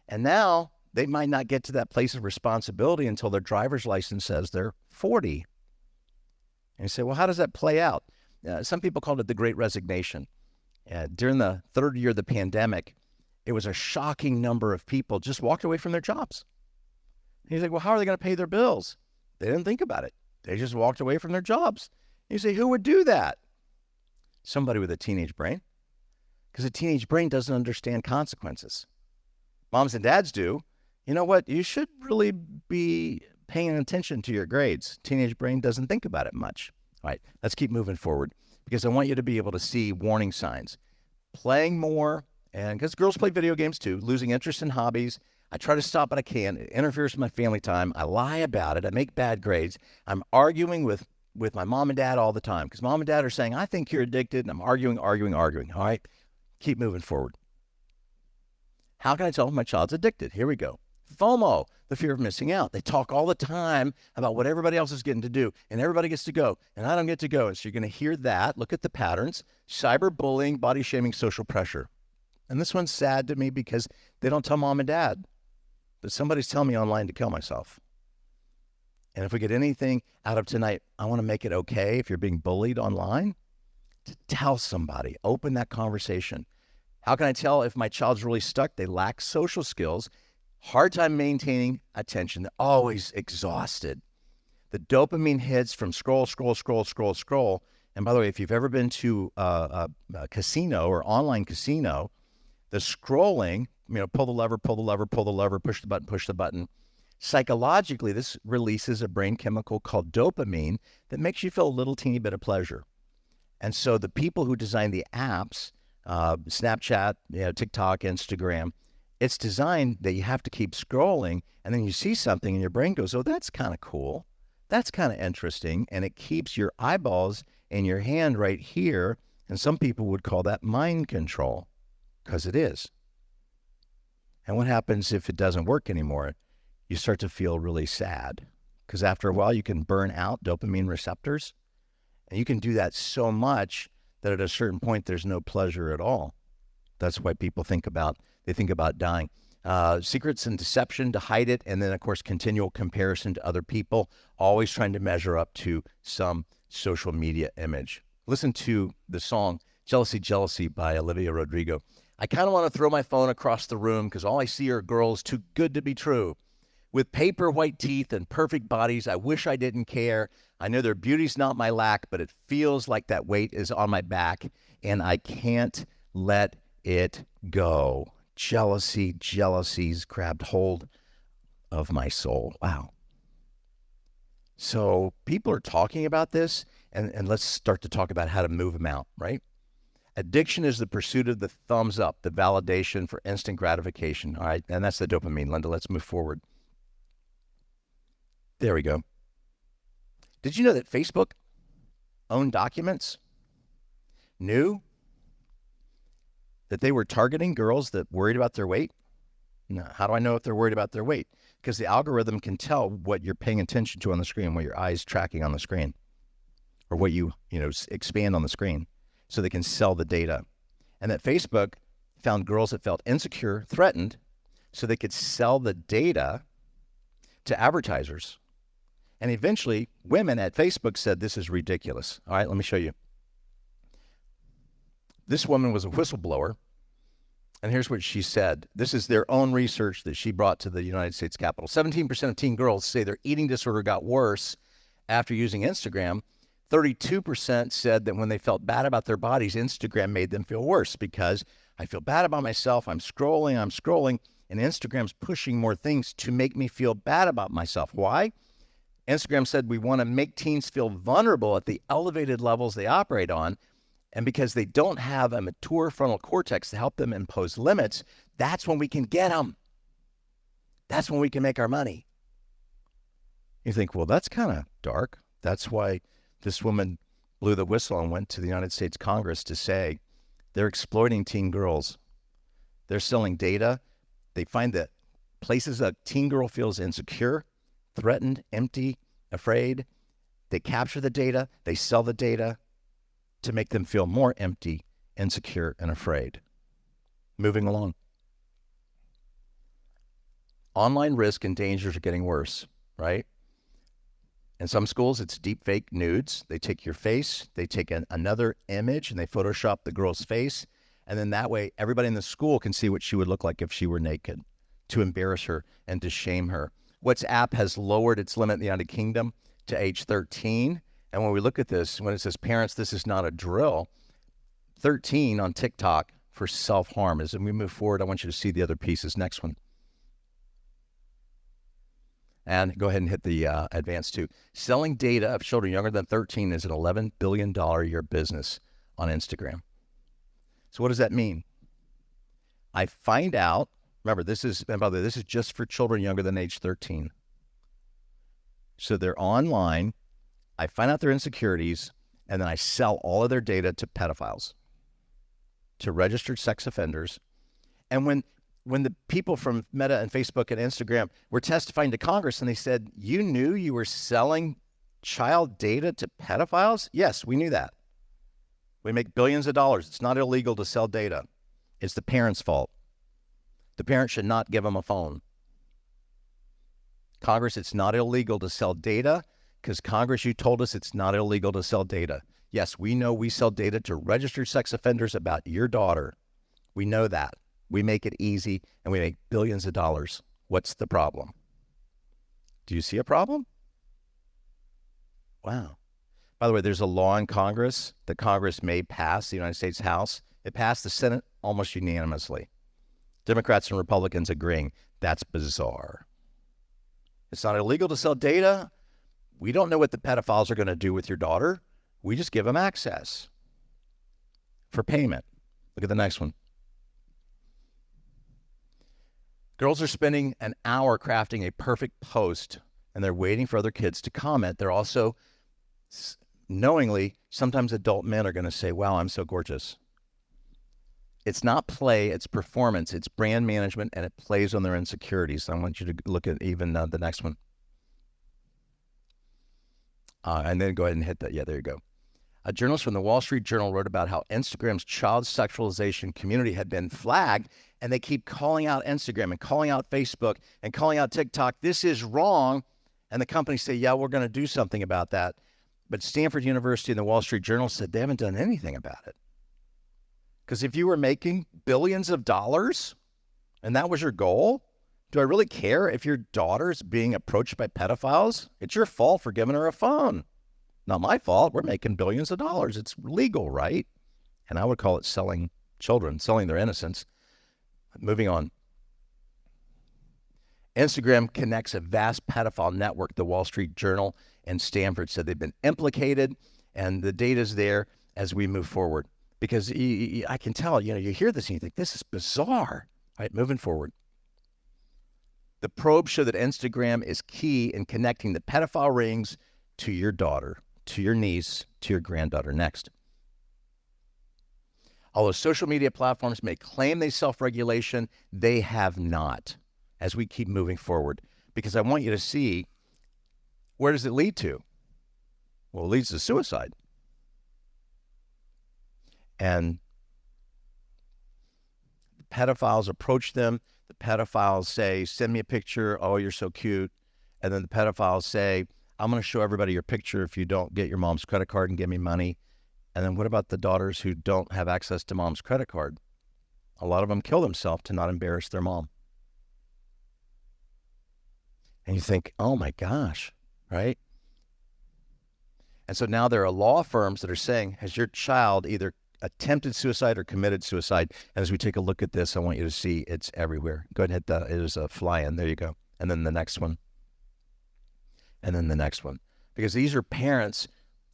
Speaker 1: And now they might not get to that place of responsibility until their driver's license says they're 40. And you say, well, how does that play out? Some people called it the Great Resignation. During the third year of the pandemic, it was a shocking number of people just walked away from their jobs. And he's like, well, how are they going to pay their bills? They didn't think about it. They just walked away from their jobs. You say, who would do that? Somebody with a teenage brain. Because a teenage brain doesn't understand consequences. Moms and dads do. You know what? You should really be paying attention to your grades. Teenage brain doesn't think about it much. All right, let's keep moving forward because I want you to be able to see warning signs. Playing more, and because girls play video games too, losing interest in hobbies. I try to stop but I can't. It interferes with my family time. I lie about it. I make bad grades. I'm arguing with my mom and dad all the time because mom and dad are saying, I think you're addicted, and I'm arguing. All right, keep moving forward. How can I tell if my child's addicted? Here we go. FOMO, the fear of missing out. They talk all the time about what everybody else is getting to do, and everybody gets to go, and I don't get to go. And so you're going to hear that. Look at the patterns. Cyberbullying, body shaming, social pressure. And this one's sad to me because they don't tell mom and dad. But somebody's telling me online to kill myself. And if we get anything out of tonight, I want to make it okay if you're being bullied online to tell somebody, open that conversation. How can I tell if my child's really stuck? They lack social skills, hard time maintaining attention. They're always exhausted. The dopamine hits from scroll. And by the way, if you've ever been to a casino or online casino, the scrolling, pull the lever, push the button. Psychologically, this releases a brain chemical called dopamine that makes you feel a little teeny bit of pleasure. And so the people who design the apps, Snapchat, TikTok, Instagram, it's designed that you have to keep scrolling, and then you see something and your brain goes, oh, that's kind of cool. That's kind of interesting. And it keeps your eyeballs in your hand right here. And some people would call that mind control, because it is. And what happens if it doesn't work anymore? You start to feel really sad, because after a while you can burn out dopamine receptors, and you can do that so much that at a certain point there's no pleasure at all. That's why people think about dying. Secrets and deception to hide it, and then of course continual comparison to other people, always trying to measure up to some social media image. Listen to the song Jealousy, Jealousy by Olivia Rodrigo. I kind of want to throw my phone across the room because all I see are girls too good to be true. With paper white teeth and perfect bodies, I wish I didn't care. I know their beauty's not my lack, but it feels like that weight is on my back, and I can't let it go. Jealousy, jealousy's grabbed hold of my soul. Wow. So people are talking about this, and let's start to talk about how to move them out, right? Addiction is the pursuit of the thumbs up, the validation for instant gratification. All right, and that's the dopamine. Linda, let's move forward. There we go. Did you know that Facebook owned documents, knew that they were targeting girls that worried about their weight? Now, how do I know if they're worried about their weight? Because the algorithm can tell what you're paying attention to on the screen, what your eyes tracking on the screen, or what you expand on the screen, so they can sell the data. And that Facebook found girls that felt insecure, threatened, so they could sell the data to advertisers. And eventually, women at Facebook said, this is ridiculous. All right, let me show you. This woman was a whistleblower, and here's what she said. This is their own research that she brought to the United States Capitol. 17% of teen girls say their eating disorder got worse after using Instagram. 32% said that when they felt bad about their bodies, Instagram made them feel worse because I feel bad about myself. I'm scrolling, and Instagram's pushing more things to make me feel bad about myself. Why? Instagram said we want to make teens feel vulnerable at the elevated levels they operate on. And because they don't have a mature frontal cortex to help them impose limits, that's when we can get them. That's when we can make our money. You think, well, that's kind of dark. That's why this woman blew the whistle and went to the United States Congress to say they're exploiting teen girls. They're selling data. They find that places a teen girl feels insecure, threatened, empty, afraid. They capture the data. They sell the data to make them feel more empty, insecure, and afraid. Moving along. Online risk and dangers are getting worse, right? In some schools, it's deep fake nudes. They take your face, they take another image, and they Photoshop the girl's face. And then that way, everybody in the school can see what she would look like if she were naked, to embarrass her and to shame her. WhatsApp has lowered its limit in the United Kingdom to age 13. And when we look at this, when it says, parents, this is not a drill, 13 on TikTok for self-harm. As we move forward, I want you to see the other pieces. Next one. And go ahead and hit the advance too. Selling data of children younger than 13 is an $11 billion a year business on Instagram. So what does that mean? I find out, remember, this is just for children younger than age 13. So they're online. I find out their insecurities, and then I sell all of their data to pedophiles, to registered sex offenders. And when the people from Meta and Facebook and Instagram were testifying to Congress and they said, you knew you were selling child data to pedophiles? Yes, we knew that. We make billions of dollars. It's not illegal to sell data. It's the parents' fault. The parent should not give them a phone. Congress, it's not illegal to sell data because Congress, you told us it's not illegal to sell data. Yes, we know we sell data to registered sex offenders about your daughter. We know that. We make it easy, and we make billions of dollars. What's the problem? Do you see a problem? Wow. By the way, there's a law in Congress that Congress may pass, the United States House. It passed the Senate almost unanimously. Democrats and Republicans agreeing. That's bizarre. It's not illegal to sell data. We don't know what the pedophiles are going to do with your daughter. We just give them access for payment. Look at the next one. Girls are spending an hour crafting a perfect post, and they're waiting for other kids to comment. They're also knowingly, sometimes adult men are going to say, wow, I'm so gorgeous. It's not play, it's performance, it's brand management, and it plays on their insecurities. So I want you to look at even the next one. And then go ahead and hit that. Yeah, there you go. A journalist from the Wall Street Journal wrote about how Instagram's child sexualization community had been flagged, and they keep calling out Instagram and calling out Facebook and calling out TikTok. This is wrong. And the companies say, yeah, we're going to do something about that. But Stanford University and the Wall Street Journal said they haven't done anything about it. Because if you were making billions of dollars and that was your goal, do I really care if your daughter's being approached by pedophiles? It's your fault for giving her a phone. Not my fault. We're making billions of dollars. It's legal, right? And I would call it selling children, selling their innocence. Moving on. Instagram connects a vast pedophile network. The Wall Street Journal and Stanford said they've been implicated, and the data's there as we move forward. Because I can tell, you hear this and you think, this is bizarre. All right, moving forward. The probe showed that Instagram is key in connecting the pedophile rings to your daughter, to your niece, to your granddaughter. Next. Although social media platforms may claim they self-regulation, they have not, as we keep moving forward. Because I want you to see, where does it lead to? Well, it leads to suicide. And pedophiles approach them. The pedophiles say, send me a picture. Oh, you're so cute. And then the pedophiles say, I'm going to show everybody your picture if you don't get your mom's credit card and give me money. And then what about the daughters who don't have access to mom's credit card? A lot of them kill themselves to not embarrass their mom. And you think, oh my gosh, right? And so now there are law firms that are saying, has your child either attempted suicide or committed suicide? And as we take a look at this, I want you to see it's everywhere. Go ahead and hit it was a fly-in. There you go. And then the next one. And then the next one. Because these are parents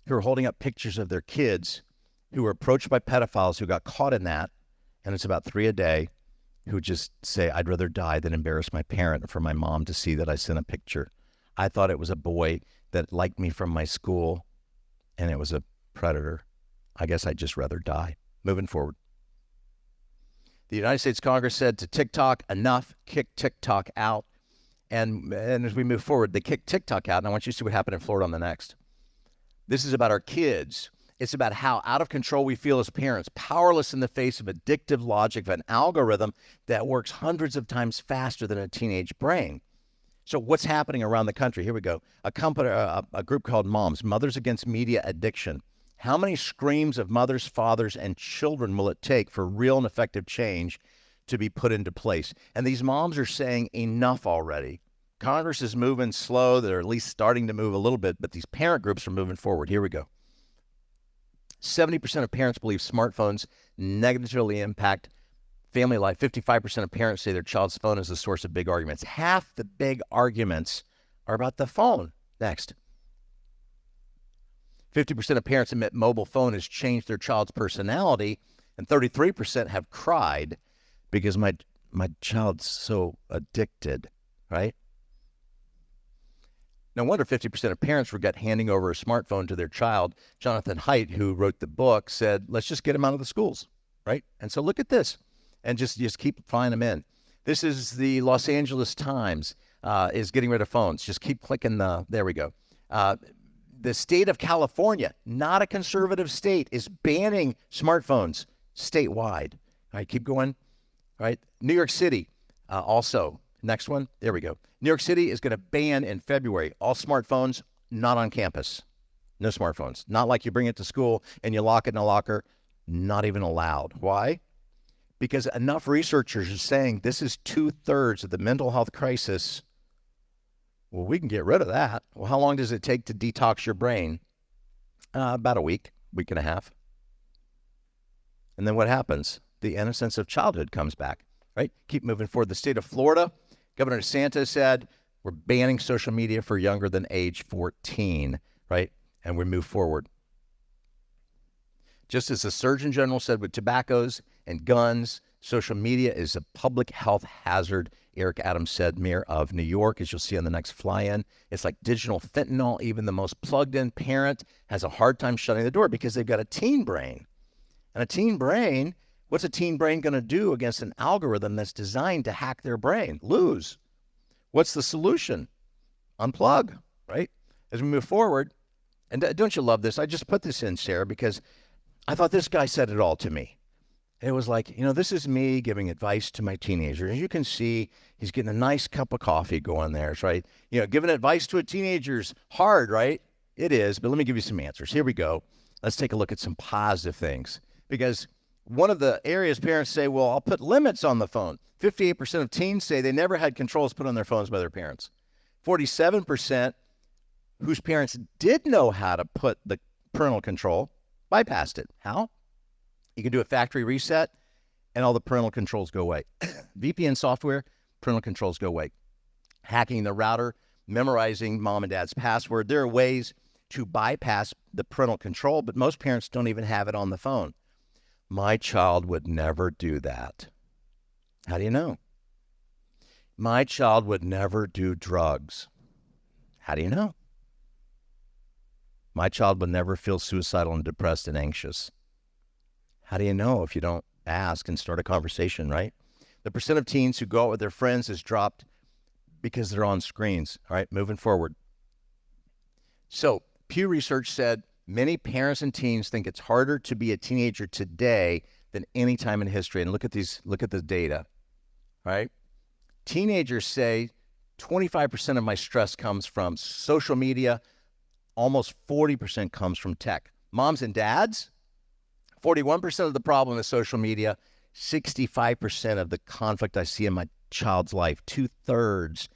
Speaker 1: who are holding up pictures of their kids who were approached by pedophiles who got caught in that, and it's about 3 a day, who just say, I'd rather die than embarrass my parent for my mom to see that I sent a picture. I thought it was a boy that liked me from my school, and it was a predator. I guess I'd just rather die. Moving forward. The United States Congress said to TikTok, enough, kick TikTok out. And as we move forward, they kicked TikTok out, and I want you to see what happened in Florida on the next. This is about our kids. It's about how out of control we feel as parents, powerless in the face of addictive logic of an algorithm that works hundreds of times faster than a teenage brain. So what's happening around the country? Here we go. A group called Mothers Against Media Addiction. How many screams of mothers, fathers, and children will it take for real and effective change to be put into place? And these moms are saying enough already. Congress is moving slow. They're at least starting to move a little bit, but these parent groups are moving forward. Here we go. 70% of parents believe smartphones negatively impact family life. 55% of parents say their child's phone is the source of big arguments. Half the big arguments are about the phone. Next. 50% of parents admit mobile phone has changed their child's personality, and 33% have cried because my child's so addicted, right? No wonder 50% of parents regret handing over a smartphone to their child. Jonathan Haidt, who wrote the book, said, let's just get them out of the schools, right? And so look at this, and just keep flying them in. This is the Los Angeles Times is getting rid of phones. Just keep clicking there we go. The state of California, not a conservative state, is banning smartphones statewide. All right, keep going. All right, New York City also. Next one. There we go. New York City is going to ban in February all smartphones not on campus. No smartphones. Not like you bring it to school and you lock it in a locker. Not even allowed. Why? Because enough researchers are saying this is 2/3 of the mental health crisis. Well, we can get rid of that. Well, how long does it take to detox your brain? About a week and a half. And then what happens? The innocence of childhood comes back, right? Keep moving forward. The state of Florida, Governor DeSantis said, we're banning social media for younger than age 14, right? And we move forward. Just as the Surgeon General said with tobaccos and guns, social media is a public health hazard. Eric Adams said, Mayor of New York, as you'll see on the next fly-in. It's like digital fentanyl. Even the most plugged-in parent has a hard time shutting the door because they've got a teen brain. And a teen brain, what's a teen brain going to do against an algorithm that's designed to hack their brain? Lose. What's the solution? Unplug, right? As we move forward, And don't you love this? I just put this in, Sarah, because I thought this guy said it all to me. It was like, this is me giving advice to my teenager. As you can see, he's getting a nice cup of coffee going there, right? Giving advice to a teenager's hard, right? It is, but let me give you some answers. Here we go. Let's take a look at some positive things. Because one of the areas parents say, well, I'll put limits on the phone. 58% of teens say they never had controls put on their phones by their parents. 47% whose parents did know how to put the parental control bypassed it. How? You can do a factory reset and all the parental controls go away. VPN software, parental controls go away. Hacking the router, memorizing mom and dad's password. There are ways to bypass the parental control, but most parents don't even have it on the phone. My child would never do that. How do you know? My child would never do drugs. How do you know? My child would never feel suicidal and depressed and anxious. How do you know if you don't ask and start a conversation, right? The percent of teens who go out with their friends has dropped because they're on screens, all right? Moving forward. So Pew Research said many parents and teens think it's harder to be a teenager today than any time in history. And look at the data, right? Teenagers say 25% of my stress comes from social media. Almost 40% comes from tech. Moms and dads, 41% of the problem is social media. 65% of the conflict I see in my child's life, 2/3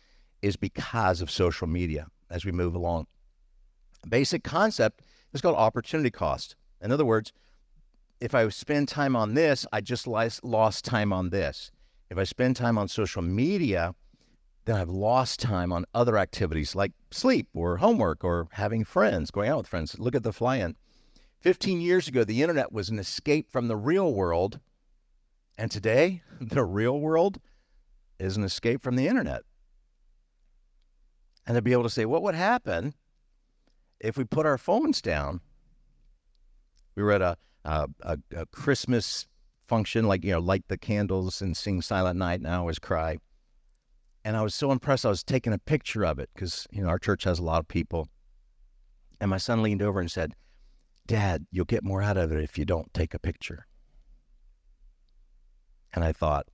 Speaker 1: is because of social media as we move along. A basic concept is called opportunity cost. In other words, if I spend time on this, I just lost time on this. If I spend time on social media, then I've lost time on other activities like sleep or homework or having friends, going out with friends. Look at the fly-in. 15 years ago, the internet was an escape from the real world. And today, the real world is an escape from the internet. And to be able to say, what would happen if we put our phones down? We were at a Christmas function, light the candles and sing Silent Night, and I always cry. And I was so impressed, I was taking a picture of it because, our church has a lot of people. And my son leaned over and said, Dad, you'll get more out of it if you don't take a picture. And I thought,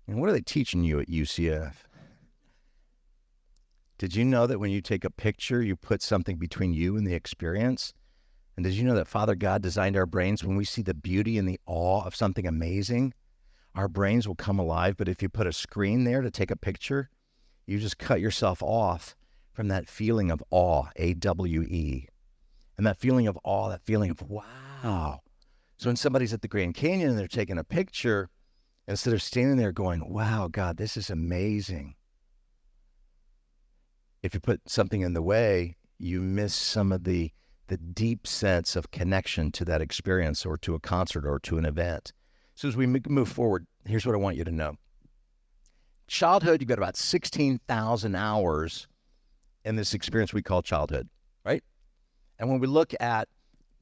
Speaker 1: what are they teaching you at UCF? Did you know that when you take a picture, you put something between you and the experience? And did you know that Father God designed our brains when we see the beauty and the awe of something amazing? Our brains will come alive, but if you put a screen there to take a picture, you just cut yourself off from that feeling of awe, A-W-E. And that feeling of awe, that feeling of wow. So when somebody's at the Grand Canyon and they're taking a picture, instead of standing there going, wow, God, this is amazing. If you put something in the way, you miss some of the deep sense of connection to that experience or to a concert or to an event. So as we move forward, here's what I want you to know. Childhood, you've got about 16,000 hours in this experience we call childhood, right? And when we look at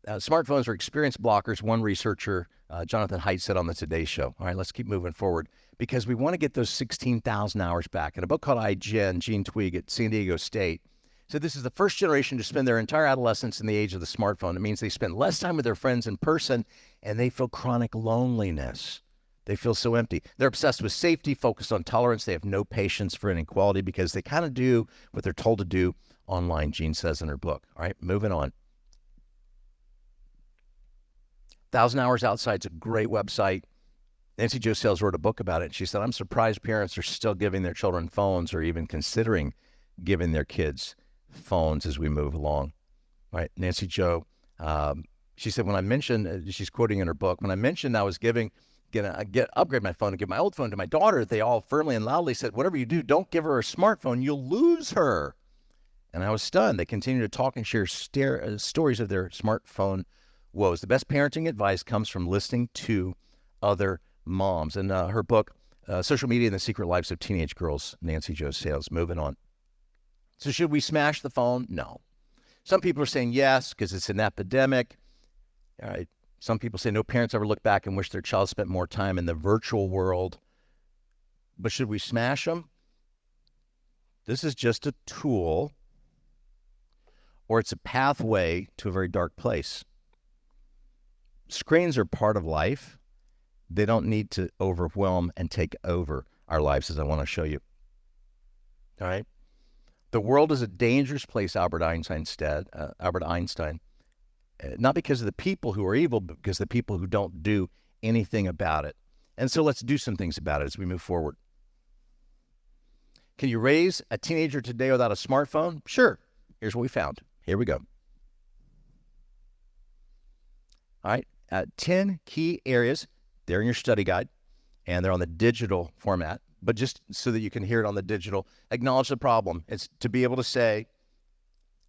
Speaker 1: smartphones are experience blockers, one researcher, Jonathan Haidt, said on the Today Show. All right, let's keep moving forward because we want to get those 16,000 hours back. In a book called iGen, Gene Twig at San Diego State said this is the first generation to spend their entire adolescence in the age of the smartphone. It means they spend less time with their friends in person and they feel chronic loneliness. They feel so empty. They're obsessed with safety, focused on tolerance. They have no patience for inequality because they kind of do what they're told to do online, Gene says in her book. All right, moving on. 1,000 Hours Outside is a great website. Nancy Jo Sales wrote a book about it. She said, I'm surprised parents are still giving their children phones or even considering giving their kids phones as we move along. All right, Nancy Jo, she said, when I mentioned, she's quoting in her book, when I mentioned I was upgrade my phone and give my old phone to my daughter, they all firmly and loudly said, whatever you do, don't give her a smartphone. You'll lose her. And I was stunned. They continue to talk and share stories of their smartphone woes. The best parenting advice comes from listening to other moms. And her book, Social Media and the Secret Lives of Teenage Girls, Nancy Jo Sales. Moving on. So should we smash the phone? No. Some people are saying yes because it's an epidemic. All right. Some people say no parents ever look back and wish their child spent more time in the virtual world. But should we smash them? This is just a tool or it's a pathway to a very dark place. Screens are part of life. They don't need to overwhelm and take over our lives, as I want to show you. All right? The world is a dangerous place, Albert Einstein said, not because of the people who are evil, but because of the people who don't do anything about it. And so let's do some things about it as we move forward. Can you raise a teenager today without a smartphone? Sure. Here's what we found. Here we go. All right. 10 key areas. They're in your study guide, and they're on the digital format. But just so that you can hear it on the digital, acknowledge the problem. It's to be able to say,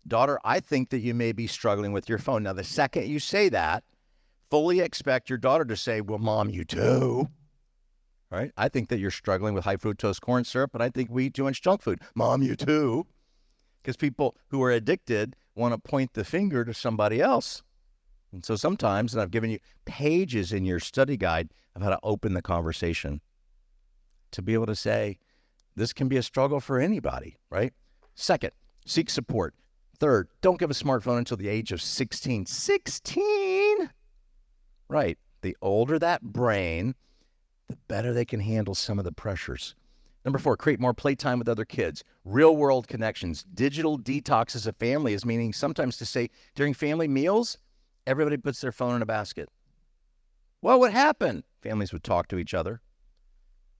Speaker 1: daughter, I think that you may be struggling with your phone. Now, the second you say that, fully expect your daughter to say, well, Mom, you too. Right? I think that you're struggling with high fructose corn syrup, but I think we eat too much junk food. Mom, you too. Because people who are addicted want to point the finger to somebody else. And so sometimes, and I've given you pages in your study guide of how to open the conversation to be able to say, this can be a struggle for anybody, right? Second, seek support. Third, don't give a smartphone until the age of 16. 16? Right. The older that brain, the better they can handle some of the pressures. Number 4, create more playtime with other kids. Real world connections. Digital detox as a family is meaning sometimes to say during family meals, everybody puts their phone in a basket. What would happen? Families would talk to each other.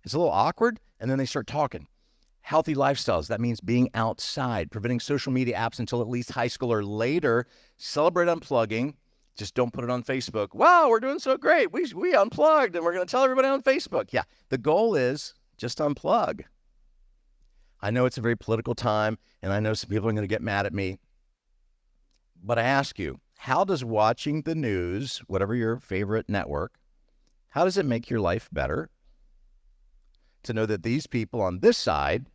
Speaker 1: It's a little awkward, and then they start talking. Healthy lifestyles. That means being outside, preventing social media apps until at least high school or later. Celebrate unplugging. Just don't put it on Facebook. Wow, we're doing so great. We unplugged, and we're going to tell everybody on Facebook. Yeah, the goal is just unplug. I know it's a very political time, and I know some people are going to get mad at me. But I ask you, how does watching the news, whatever your favorite network, how does it make your life better? To know that these people on this side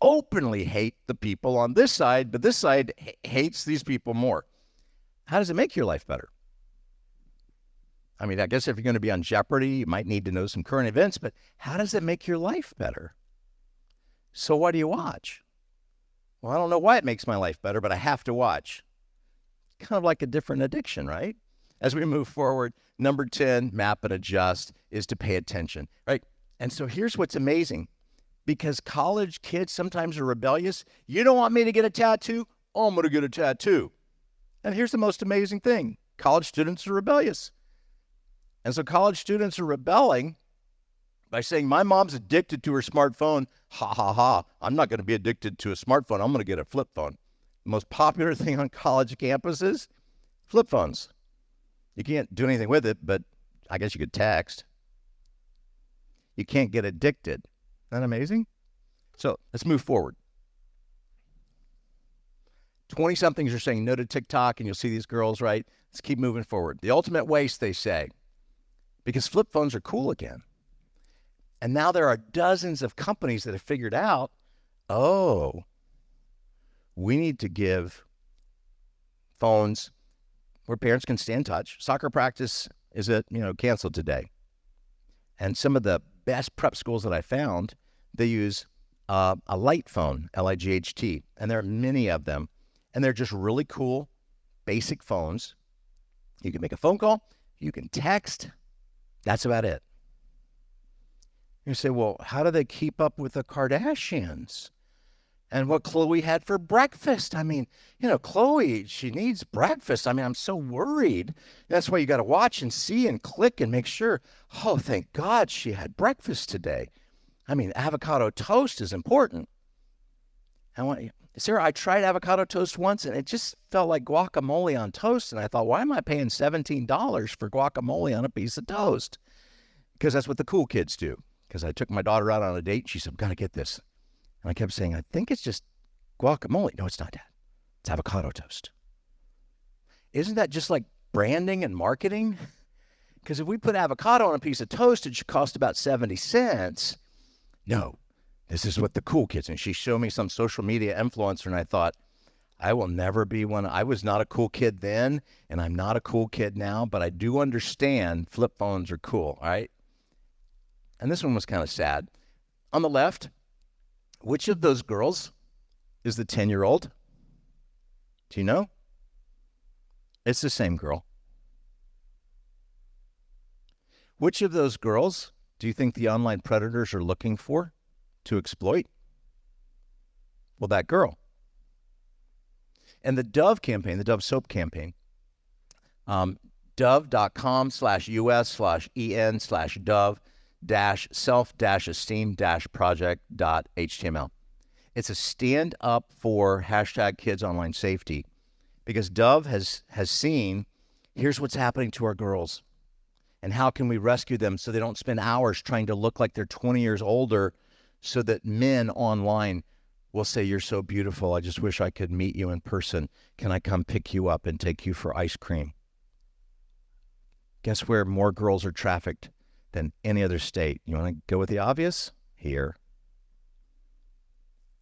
Speaker 1: openly hate the people on this side, but this side hates these people more. How does it make your life better? I mean, I guess if you're going to be on Jeopardy, you might need to know some current events, but how does it make your life better? So what do you watch? Well, I don't know why it makes my life better, but I have to watch. Kind of like a different addiction, right? As we move forward, number 10, map and adjust, is to pay attention, right? And so here's what's amazing. Because college kids sometimes are rebellious. You don't want me to get a tattoo? Oh, I'm going to get a tattoo. And here's the most amazing thing. College students are rebellious. And so college students are rebelling by saying, my mom's addicted to her smartphone. Ha, ha, ha. I'm not going to be addicted to a smartphone. I'm going to get a flip phone. The most popular thing on college campuses, flip phones. You can't do anything with it, but I guess you could text. You can't get addicted. Isn't that amazing? So let's move forward. 20-somethings are saying no to TikTok, and you'll see these girls, right? Let's keep moving forward. The ultimate waste, they say, because flip phones are cool again. And now there are dozens of companies that have figured out, oh, we need to give phones where parents can stay in touch. Soccer practice is canceled today. And some of the best prep schools that I found, they use a light phone, L-I-G-H-T, and there are many of them. And they're just really cool, basic phones. You can make a phone call. You can text. That's about it. You say, well, how do they keep up with the Kardashians? And what Khloe had for breakfast? I mean, Khloe, she needs breakfast. I mean, I'm so worried. That's why you got to watch and see and click and make sure. Oh, thank God she had breakfast today. I mean, avocado toast is important. Sarah, I tried avocado toast once, and it just felt like guacamole on toast. And I thought, why am I paying $17 for guacamole on a piece of toast? Because that's what the cool kids do. Because I took my daughter out on a date. She said, I've got to get this. And I kept saying, I think it's just guacamole. No, it's not, Dad. It's avocado toast. Isn't that just like branding and marketing? Because if we put avocado on a piece of toast, it should cost about 70 cents. No, this is what the cool kids. And she showed me some social media influencer, and I thought, I will never be one. I was not a cool kid then, and I'm not a cool kid now, but I do understand flip phones are cool, all right? And this one was kind of sad. On the left, which of those girls is the 10-year-old? Do you know? It's the same girl. Which of those girls do you think the online predators are looking for to exploit? Well, that girl. And the Dove campaign, the Dove soap campaign, dove.com/us/en/dove-self-esteem-project.html. It's a stand up for hashtag kids online safety, because Dove has seen, here's what's happening to our girls and how can we rescue them so they don't spend hours trying to look like they're 20 years older so that men online will say, you're so beautiful. I just wish I could meet you in person. Can I come pick you up and take you for ice cream? Guess where more girls are trafficked than any other state? You want to go with the obvious? Here.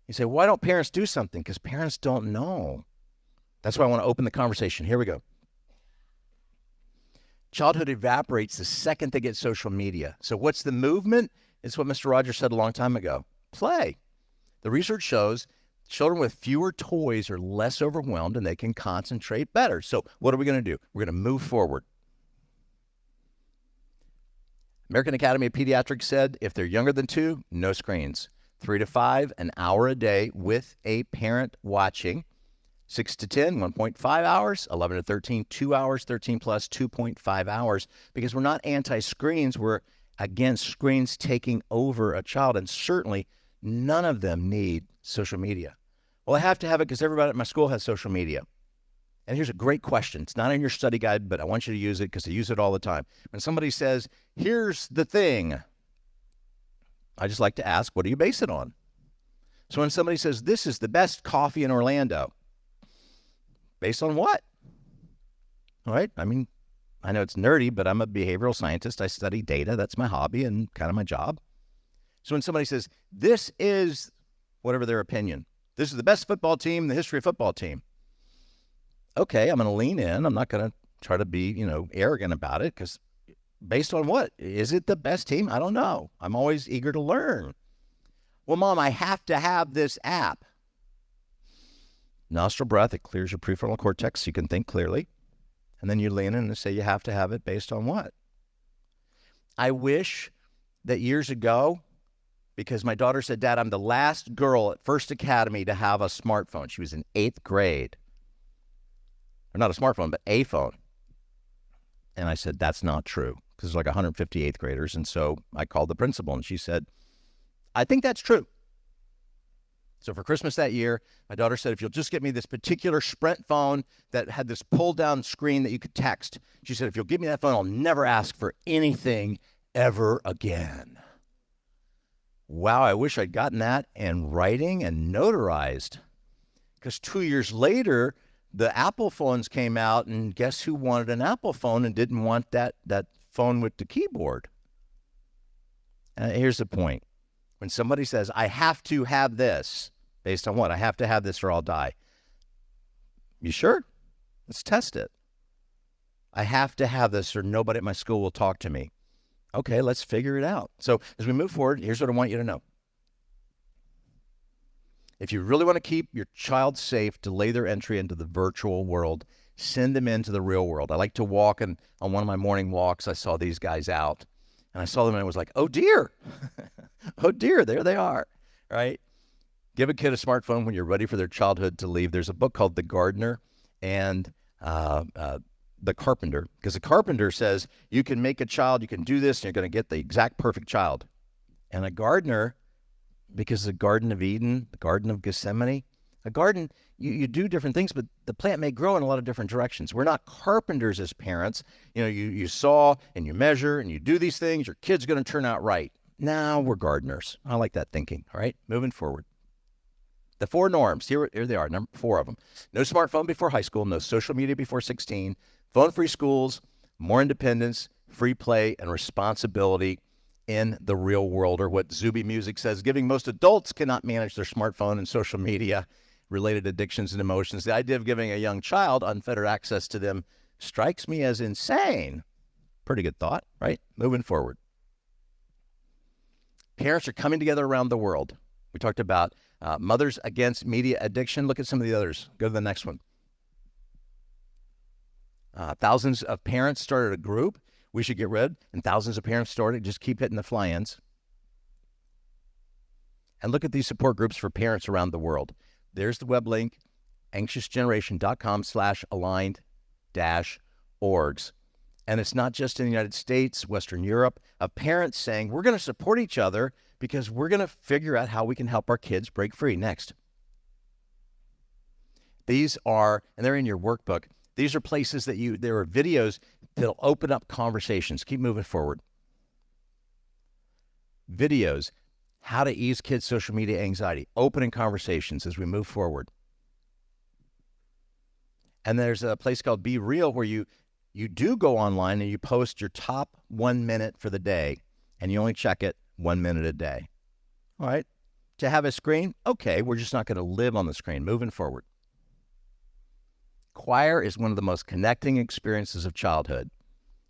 Speaker 1: You say, why don't parents do something? Because parents don't know. That's why I want to open the conversation. Here we go. Childhood evaporates the second they get social media. So what's the movement? It's what Mr. Rogers said a long time ago. Play. The research shows children with fewer toys are less overwhelmed and they can concentrate better. So what are we going to do? We're going to move forward. American Academy of Pediatrics said if they're younger than 2, no screens. 3 to 5, an hour a day with a parent watching. 6 to 10, 1.5 hours. 11 to 13, 2 hours. 13 plus, 2.5 hours. Because we're not anti-screens. We're against screens taking over a child. And certainly none of them need social media. Well, I have to have it because everybody at my school has social media. And here's a great question. It's not in your study guide, but I want you to use it because I use it all the time. When somebody says, here's the thing, I just like to ask, what do you base it on? So when somebody says, this is the best coffee in Orlando, based on what? All right. I mean, I know it's nerdy, but I'm a behavioral scientist. I study data. That's my hobby and kind of my job. So when somebody says, this is whatever their opinion, this is the best football team in the history of football team. Okay, I'm going to lean in. I'm not going to try to be, arrogant about it, because based on what? Is it the best team? I don't know. I'm always eager to learn. Well, Mom, I have to have this app. Nostril breath, it clears your prefrontal cortex so you can think clearly. And then you lean in and say you have to have it based on what? I wish that years ago, because my daughter said, Dad, I'm the last girl at First Academy to have a smartphone. She was in 8th grade. Or not a smartphone, but a phone. And I said, that's not true, because there's like 150 8th graders. And so I called the principal and she said, I think that's true. So for Christmas that year, my daughter said, if you'll just get me this particular Sprint phone that had this pull-down screen that you could text, she said, if you'll give me that phone, I'll never ask for anything ever again. Wow, I wish I'd gotten that in writing and notarized. Because 2 years later, the Apple phones came out, and guess who wanted an Apple phone and didn't want that phone with the keyboard? Here's the point. When somebody says, I have to have this, based on what? I have to have this or I'll die. You sure? Let's test it. I have to have this or nobody at my school will talk to me. Okay, let's figure it out. So as we move forward, here's what I want you to know. If you really want to keep your child safe, delay their entry into the virtual world, send them into the real world. I like to walk, and on one of my morning walks, I saw these guys out. And I saw them and I was like, oh dear. Oh dear, there they are, right? Give a kid a smartphone when you're ready for their childhood to leave. There's a book called The Gardener and The Carpenter, because the carpenter says you can make a child, you can do this, and you're going to get the exact perfect child. And a gardener, because the Garden of Eden, the Garden of Gethsemane, a garden, you do different things, but the plant may grow in a lot of different directions. We're not carpenters as parents. You saw and you measure and you do these things, your kid's going to turn out right. Now we're gardeners. I like that thinking. All right, moving forward. The 4 norms, here they are, number 4 of them. No smartphone before high school, no social media before 16, phone-free schools, more independence, free play, and responsibility in the real world, or what Zuby Music says, giving most adults cannot manage their smartphone and social media related addictions and emotions. The idea of giving a young child unfettered access to them strikes me as insane. Pretty good thought, right? Moving forward. Parents are coming together around the world. We talked about Mothers Against Media Addiction. Look at some of the others. Go to the next one. Thousands of parents started a group we should get rid, and thousands of parents started. Just keep hitting the fly-ins. And look at these support groups for parents around the world. There's the web link, anxiousgeneration.com/aligned-orgs. And it's not just in the United States, Western Europe, of parents saying, we're going to support each other because we're going to figure out how we can help our kids break free. Next. These are, and they're in your workbook, these are places that there are videos that'll open up conversations. Keep moving forward. Videos, how to ease kids' social media anxiety, opening conversations as we move forward. And there's a place called Be Real where you do go online and you post your top 1 minute for the day, and you only check it 1 minute a day. All right. To have a screen, okay, we're just not going to live on the screen. Moving forward. Choir is one of the most connecting experiences of childhood.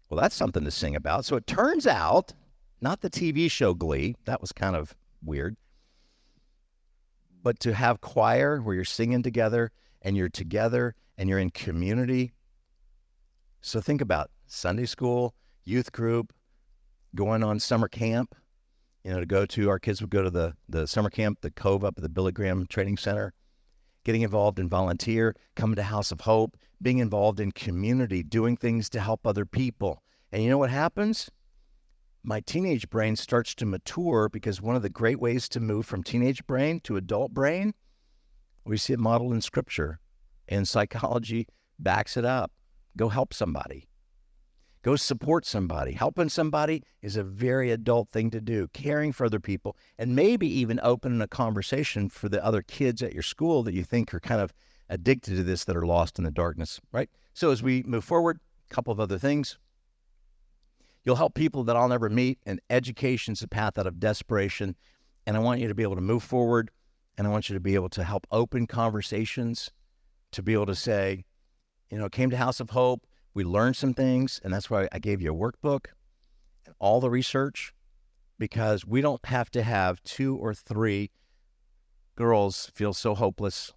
Speaker 1: Well, that's something to sing about. So it turns out, not the TV show Glee, that was kind of weird, but to have choir where you're singing together and you're together and you're in community. So think about Sunday school, youth group, going on summer camp. Our kids would go to the summer camp, the Cove up at the Billy Graham Training Center, getting involved in volunteer, coming to House of Hope, being involved in community, doing things to help other people. And you know what happens? My teenage brain starts to mature, because one of the great ways to move from teenage brain to adult brain, we see it modeled in Scripture, and psychology backs it up. Go help somebody. Go support somebody. Helping somebody is a very adult thing to do. Caring for other people, and maybe even opening a conversation for the other kids at your school that you think are kind of addicted to this, that are lost in the darkness, right? So as we move forward, a couple of other things. You'll help people that I'll never meet, and education's a path out of desperation. And I want you to be able to move forward, and I want you to be able to help open conversations, to be able to say, came to House of Hope, we learned some things, and that's why I gave you a workbook and all the research, because we don't have to have 2 or 3 girls feel so hopeless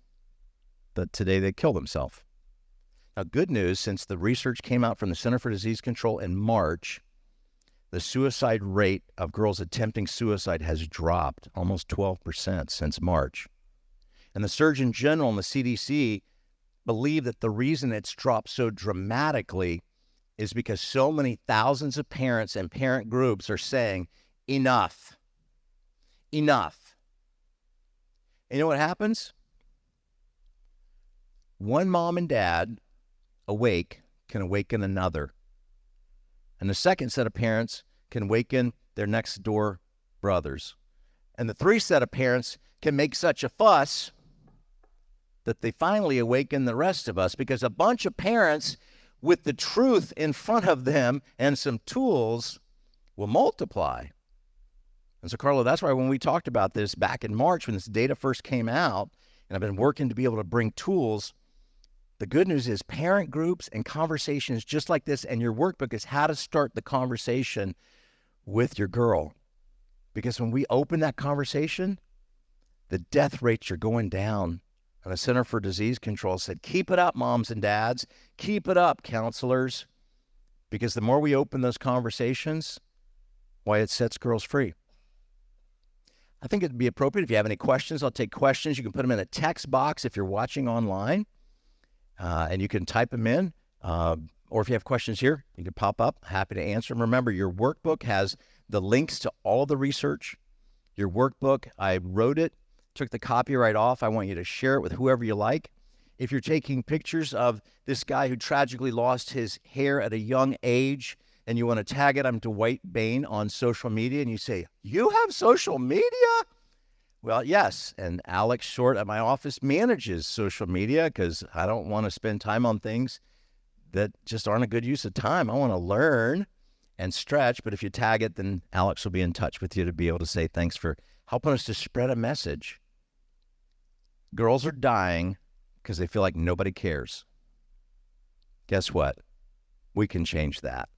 Speaker 1: that today they kill themselves. Now, good news, since the research came out from the Center for Disease Control in March, the suicide rate of girls attempting suicide has dropped almost 12% since March. And the Surgeon General and the CDC believe that the reason it's dropped so dramatically is because so many thousands of parents and parent groups are saying, enough, enough. And you know what happens? One mom and dad awake can awaken another. And the second set of parents can awaken their next door brothers. And the 3 set of parents can make such a fuss that they finally awaken the rest of us, because a bunch of parents with the truth in front of them and some tools will multiply. And so, Carlo, that's why when we talked about this back in March, when this data first came out, and I've been working to be able to bring tools, the good news is parent groups and conversations just like this, and your workbook is how to start the conversation with your girl. Because when we open that conversation, the death rates are going down. And the Center for Disease Control said, keep it up, moms and dads. Keep it up, counselors. Because the more we open those conversations, why, it sets girls free. I think it'd be appropriate if you have any questions. I'll take questions. You can put them in a text box if you're watching online, and you can type them in. Or if you have questions here, you can pop up. Happy to answer them. Remember, your workbook has the links to all the research. Your workbook, I wrote it, took the copyright off. I want you to share it with whoever you like. If you're taking pictures of this guy who tragically lost his hair at a young age, and you want to tag it, I'm Dwight Bain on social media, and you say, you have social media? Well, yes, and Alex Short at my office manages social media, because I don't want to spend time on things that just aren't a good use of time. I want to learn and stretch, but if you tag it, then Alex will be in touch with you to be able to say thanks for helping us to spread a message. Girls are dying because they feel like nobody cares. Guess what? We can change that.